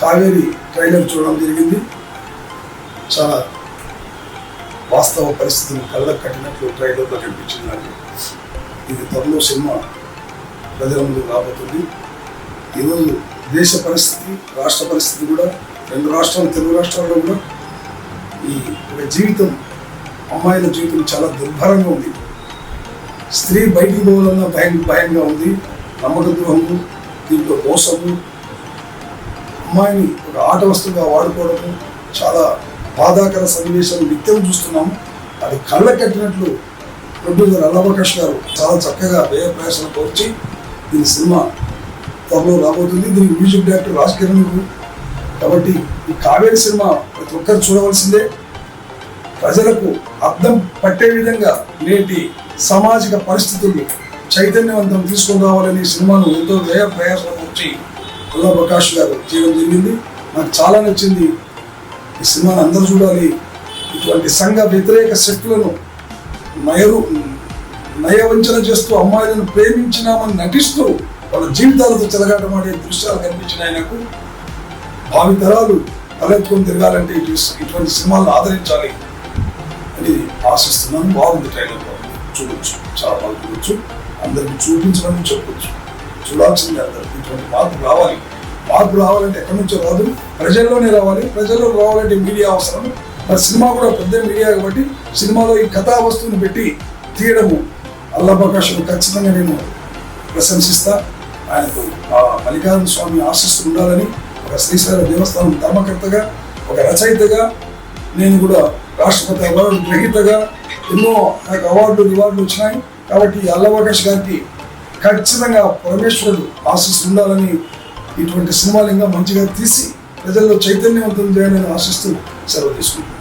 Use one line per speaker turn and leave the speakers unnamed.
Kaveri trailer చూడడం జరిగింది. చాలా వాస్తవ పరిస్థితులు కళ్ళకు కట్టినట్లు ట్రైలర్లో కనిపించింది నాకు. ఇది త్వరలో సినిమా ప్రజల ముందుకు రాబోతుంది. ఈరోజు దేశ పరిస్థితి, రాష్ట్ర పరిస్థితి కూడా, రెండు రాష్ట్రాలు, తెలుగు రాష్ట్రాల్లో కూడా ఈ ఒక జీవితం, అమ్మాయిల జీవితం చాలా దుర్భరంగా ఉంది. స్త్రీ బయటికి పోవాలన్నా భయంగా ఉంది. నమ్మక ద్రోహము, దీంట్లో మోసము, అమ్మాయిని ఒక ఆట వస్తువుగా వాడుకోవడము, చాలా బాధాకర సన్నివేశాలు నిత్యం చూస్తున్నాము. అది కళ్ళ కట్టినట్లు ప్రొడ్యూసర్ అల్లాప్రకాష్ గారు చాలా చక్కగా వ్యయ ప్రయాసాలు కోర్చి దీని సినిమా త్వరలో రాబోతుంది. దీనికి మ్యూజిక్ డైరెక్టర్ రాజ్ కిరణ్. కాబట్టి ఈ కావేరి సినిమా ప్రతి ఒక్కరు చూడవలసిందే. ప్రజలకు అర్థం పట్టే విధంగా నేటి సామాజిక పరిస్థితులు చైతన్యవంతం తీసుకొని రావాలని సినిమాను ఎంతో వ్యయ ప్రయాసాలు వచ్చి అల్లాప్రకాష్ గారు చేయడం జరిగింది. నాకు చాలా నచ్చింది. ఈ సినిమాను అందరూ చూడాలి. ఇటువంటి సంఘ వ్యతిరేక శక్తులను నయవంచన చేస్తూ అమ్మాయిలను ప్రేమించినామని నటిస్తూ వాళ్ళ జీవితాలతో చెలగాటమాడే దృశ్యాలు కనిపించిన ఆయనకు భావితరాలు తలెత్తుకొని తిరగాలంటే ఇటువంటి సినిమాలను ఆదరించాలి అని ఆశిస్తున్నాను. బాగుంది, ట్రైలర్ బాగుంది, చూడొచ్చు, చాలా బాగా చూడొచ్చు. అందరికి చూపించమని చెప్పొచ్చు, చూడాల్సిందే. అందరికి ఇటువంటి మార్పు రావాలంటే ఎక్కడి నుంచో రాదు, ప్రజల్లోనే రావాలి. ప్రజల్లో రావాలంటే మీడియా అవసరం. మరి సినిమా కూడా పెద్ద మీడియా కాబట్టి సినిమాలో ఈ కథా వస్తువుని పెట్టి తీయడము అల్లాప్రకాష్ను ఖచ్చితంగా నేను ప్రశంసిస్తా. ఆయనకు ఆ మల్లికార్జున స్వామి ఆశీస్సులు ఉండాలని, ఒక శ్రీశైల దేవస్థానం ధర్మకర్తగా, ఒక రచయితగా, నేను కూడా రాష్ట్రపతి అవార్డు గ్రహీతగా ఎన్నో నాకు రివార్డులు వచ్చినాయి. కాబట్టి అల్లాప్రకాష్ గారికి ఖచ్చితంగా పరమేశ్వరుడు ఆశీస్సులు ఉండాలని, ఇటువంటి సినిమాలు ఇంకా మంచిగా తీసి ప్రజల్లో చైతన్యవంతం చేయాలని ఆశిస్తూ సెలవు తీసుకుంటున్నాను.